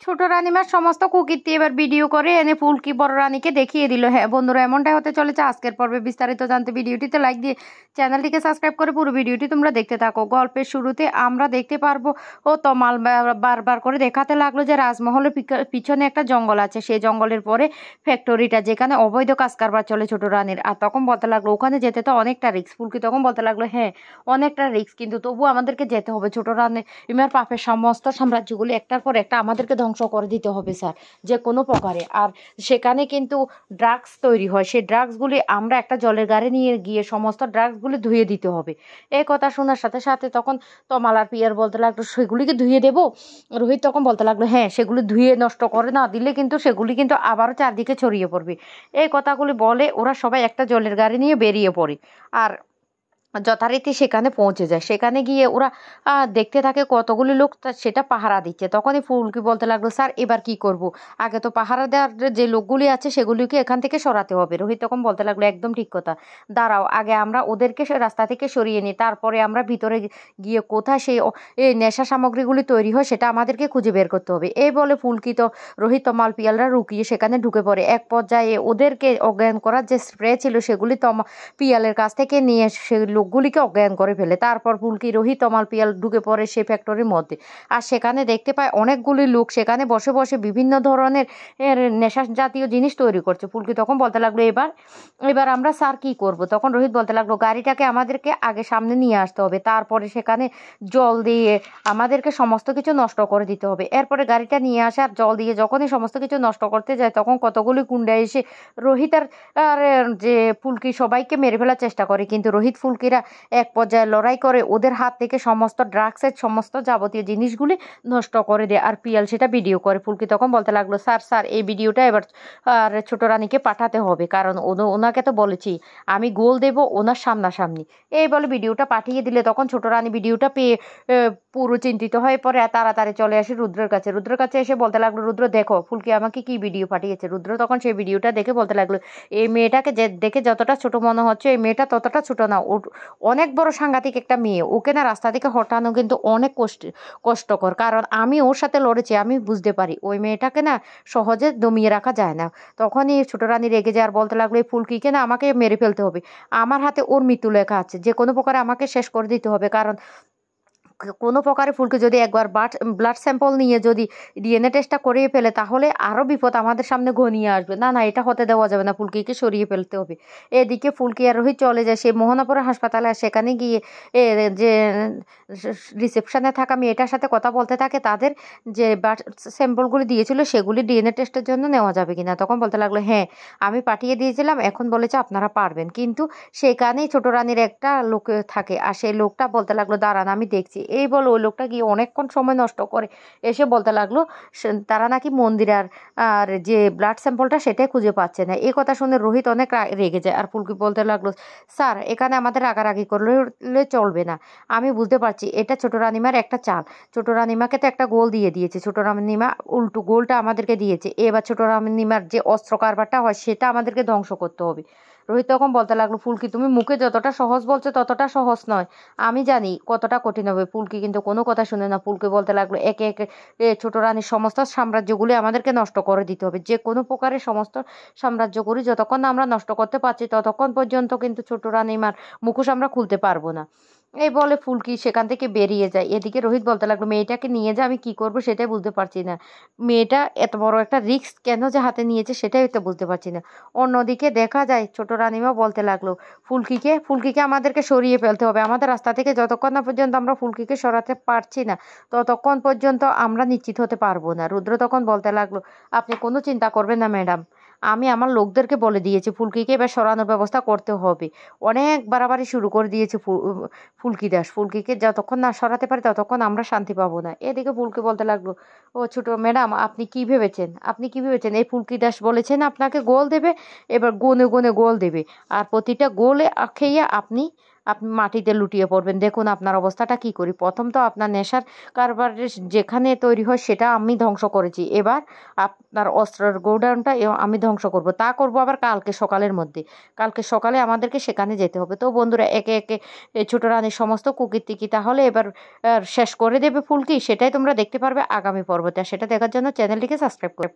ছোট রানীমার সমস্ত কুকীর্তি এবার ভিডিও করে এনে ফুলকি বড় রানীকে দেখিয়ে দিল। হ্যাঁ বন্ধুরা, এমনটাই হতে চলেছে আজকের পর্বে। বিস্তারিত জানতে ভিডিওটিতে লাইক দিয়ে চ্যানেলটিকে সাবস্ক্রাইব করে পুরো ভিডিওটি তোমরা দেখতে থাকো। গল্পের শুরুতে আমরা দেখতে পারবো তমাল বারবার করে দেখাতে লাগলো যে রাজমহলের পিছনে একটা জঙ্গল আছে, সেই জঙ্গলের পরে ফ্যাক্টরিটা যেখানে অবৈধ কাজ কারবার চলে ছোট রানীর। আর তখন বলতে লাগলো ওখানে যেতে তো অনেকটা রিস্ক। ফুলকি তখন বলতে লাগলো হ্যাঁ অনেকটা রিস্ক, কিন্তু তবু আমাদেরকে যেতে হবে। ছোট রানী ইমার পাপের সমস্ত সাম্রাজ্যগুলি একটার পর একটা আমাদেরকে ধ্বংস করে দিতে হবে স্যার, যে কোনো প্রকারে। আর সেখানে কিন্তু ড্রাগস তৈরি হয়, সেই ড্রাগসগুলি আমরা একটা জলের গাড়ি নিয়ে গিয়ে সমস্ত ড্রাগসগুলি ধুয়ে দিতে হবে। এই কথা শোনার সাথে সাথে তখন তমাল আর পিয়ার বলতে লাগলো সেগুলিকে ধুয়ে দেবো। রোহিত তখন বলতে লাগলো হ্যাঁ সেগুলি ধুয়ে নষ্ট করে না দিলে কিন্তু সেগুলি কিন্তু আবারও চারদিকে ছড়িয়ে পড়বে। এই কথাগুলি বলে ওরা সবাই একটা জলের গাড়ি নিয়ে বেরিয়ে পড়ে। আর যথারীতি সেখানে পৌঁছে যায়। সেখানে গিয়ে ওরা দেখতে থাকে কতগুলি লোক সেটা পাহারা দিচ্ছে। তখনই ফুলকি বলতে লাগলো স্যার এবার কি করব, আগে তো পাহারা দেওয়ার যে লোকগুলি আছে সেগুলিকে এখান থেকে সরাতে হবে। রোহিত তখন বলতে লাগলো একদম ঠিক কথা, দাঁড়াও আগে আমরা ওদেরকে রাস্তা থেকে সরিয়ে নিই, তারপরে আমরা ভিতরে গিয়ে কোথায় সেই এই নেশা সামগ্রীগুলি তৈরি হয় সেটা আমাদেরকে খুঁজে বের করতে হবে। এই বলে ফুলকি তো রোহিত তমাল পিয়ালরা রুকিয়ে সেখানে ঢুকে পড়ে। এক পর্যায়ে ওদেরকে অজ্ঞান করার যে স্প্রে ছিল সেগুলি পিয়ালের কাছ থেকে নিয়ে সে লোকগুলিকে অজ্ঞান করে ফেলে। তারপর ফুলকি রোহিত তমাল পিয়াল ঢুকে পড়ে সেই ফ্যাক্টরির মধ্যে। আর সেখানে দেখতে পায় অনেকগুলি লোক সেখানে বসে বসে বিভিন্ন ধরনের নেশা জাতীয় জিনিস তৈরি করছে। ফুলকি তখন বলতে লাগলো এবার এবার আমরা স্যার কি করব। তখন রোহিত বলতে লাগলো গাড়িটাকে আমাদেরকে আগে সামনে নিয়ে আসতে হবে, তারপরে সেখানে জল দিয়ে আমাদেরকে সমস্ত কিছু নষ্ট করে দিতে হবে। এরপরে গাড়িটা নিয়ে আসে আর জল দিয়ে যখনই সমস্ত কিছু নষ্ট করতে যায় তখন কতগুলি গুন্ডা এসে রোহিত আর যে ফুলকি সবাইকে মেরে ফেলার চেষ্টা করে। কিন্তু রোহিত ফুলকিরা এক পর্যায়ে লড়াই করে ওদের হাত থেকে সমস্ত ড্রাগসের সমস্ত যাবতীয় জিনিসগুলি নষ্ট করে দেয়। আর পিয়াল সেটা ভিডিও করে। ফুলকি তখন বলতে লাগলো স্যার স্যার এই ভিডিওটা এবার আর ছোট রানীকে পাঠাতে হবে, কারণ ওনাকে তো বলেছি আমি গোল দেব ওনার সামনাসামনি। এই বলে ভিডিওটা পাঠিয়ে দিলে তখন ছোট রানী ভিডিওটা পেয়ে পুরো চিন্তিত হয়ে পড়ে। আর তাড়াতাড়ি চলে আসে রুদ্রের কাছে। রুদ্রের কাছে এসে বলতে লাগলো রুদ্র দেখো ফুলকি আমাকে কি ভিডিও পাঠিয়েছে। রুদ্র তখন সেই ভিডিওটা দেখে বলতে লাগলো এই মেয়েটাকে যে দেখে যতটা ছোট মনে হচ্ছে এই মেয়েটা ততটা ছোট না, ও অনেক বড় সাংঘাতিক একটা মেয়ে। ওকে না রাস্তা থেকে হটানো কিন্তু অনেক কষ্টকর, কারণ আমি ওর সাথে লড়েছি, আমি বুঝতে পারি ওই মেয়েটাকে না সহজে দমিয়ে রাখা যায় না। তখনই ছোট রানী রেগে যায় আর বলতে লাগলো এই ফুলকিকে না আমাকে মেরে ফেলতে হবে। আমার হাতে ওর মৃত্যু লেখা আছে, যে কোনো প্রকারে আমাকে শেষ করে দিতে হবে। কারণ কোনো প্রকারে ফুলকে যদি একবার ব্লাড স্যাম্পল নিয়ে যদি ডিএনএ টেস্টটা করিয়ে ফেলে তাহলে আরও বিপদ আমাদের সামনে ঘনিয়ে আসবে। না না এটা হতে দেওয়া যাবে না, ফুলকিকে সরিয়ে ফেলতে হবে। এদিকে ফুলকি আর রোহিত চলে যায় সে মোহনাপুর হাসপাতালে। আর সেখানে গিয়ে যে রিসেপশনে থাকা মেয়েটার সাথে কথা বলতে থাকে, তাদের যে ব্লাড স্যাম্পলগুলি দিয়েছিল সেগুলি ডিএনএ টেস্টের জন্য নেওয়া যাবে কিনা। তখন বলতে লাগলো হ্যাঁ আমি পাঠিয়ে দিয়েছিলাম, এখন বলেছে আপনারা পারবেন। কিন্তু সেখানেই ছোট রানীর একটা লোক থাকে আর সেই লোকটা বলতে লাগলো দাঁড়ান আমি দেখছি। এই বলে ওই লোকটা গিয়ে অনেকক্ষণ সময় নষ্ট করে এসে বলতে লাগলো তারা নাকি মন্দির আর যে ব্লাড স্যাম্পলটা সেটাই খুঁজে পাচ্ছে না। এই কথা শুনে রোহিত অনেক রেগে যায়। আর ফুলকি বলতে লাগলো স্যার এখানে আমাদের রাগারাগি করলে চলবে না, আমি বুঝতে পারছি এটা ছোট রানীমার একটা চাল। ছোট রানীমাকে তো একটা গোল দিয়ে দিয়েছে, ছোট রানীমা উল্টো গোলটা আমাদেরকে দিয়েছে। এবার ছোট রানীমার যে অস্ত্র কারবারটা হয় সেটা আমাদেরকে ধ্বংস করতে হবে। রোহিত তখন বলতে লাগলো ফুলকি তুমি মুখে যতটা সহজ বলছো ততটা সহজ নয়, আমি জানি কতটা কঠিন হবে। ফুলকি কিন্তু কোনো কথা শুনে না। ফুলকি বলতে লাগলো একে একে ছোট রানীর সমস্ত সাম্রাজ্যগুলি আমাদেরকে নষ্ট করে দিতে হবে। যে কোনো প্রকারের সমস্ত সাম্রাজ্যগুলি যতক্ষণ না আমরা নষ্ট করতে পারছি ততক্ষণ পর্যন্ত কিন্তু ছোট রানীমার মুখোশ আমরা খুলতে পারবো না। এই বলে ফুলকি সেখান থেকে বেরিয়ে যায়। এদিকে রোহিত বলতে লাগলো মেয়েটাকে নিয়ে যা আমি কি করবো সেটাই বুঝতে পারছি না, মেয়েটা এত বড় একটা রিস্ক কেন যে হাতে নিয়েছে সেটাই তো বুঝতে পারছি না। অন্যদিকে দেখা যায় ছোট রানীমা বলতে লাগলো ফুলকিকে আমাদেরকে সরিয়ে ফেলতে হবে আমাদের রাস্তা থেকে। যতক্ষণ না পর্যন্ত আমরা ফুলকিকে সরাতে পারছি না ততক্ষণ পর্যন্ত আমরা নিশ্চিত হতে পারবো না। রুদ্র তখন বলতে লাগলো আপনি কোনো চিন্তা করবেন না ম্যাডাম, আমি আমার লোকদেরকে বলে দিয়েছি ফুলকিকে এবার সরানোর ব্যবস্থা করতে হবে। অনেক বাড়াবাড়ি শুরু করে দিয়েছে ফুলকি দাস, ফুলকিকে যতক্ষণ না সরাতে পারে ততক্ষণ আমরা শান্তি পাবো না। এদিকে ফুলকি বলতে লাগলো ও ছোট ম্যাডাম আপনি কি ভেবেছেন এই ফুলকি দাস বলেছেন আপনাকে গোল দেবে, এবার গুনে গুনে গোল দেবে আর প্রতিটা গোলে খেয়ে আপনি আপনি মাটিতে লুটিয়ে পড়বেন। দেখুন আপনার অবস্থাটা কি করি। প্রথম তো আপনার নেশার কারবারের যেখানে তৈরি হয় সেটা আমি ধ্বংস করেছি, এবার আপনার অস্ত্রের গোডাউনটা আমি ধ্বংস করব। তা করব আবার কালকে সকালের মধ্যে। কালকে সকালে আমাদেরকে সেখানে যেতে হবে। তো বন্ধুরা একে একে ছোট রানীর সমস্ত কুকীর্তি তাহলে এবার শেষ করে দেবে ফুলকি, সেটাই তোমরা দেখতে পারবে আগামী পর্বতে। আর সেটা দেখার জন্য চ্যানেলটিকে সাবস্ক্রাইব করে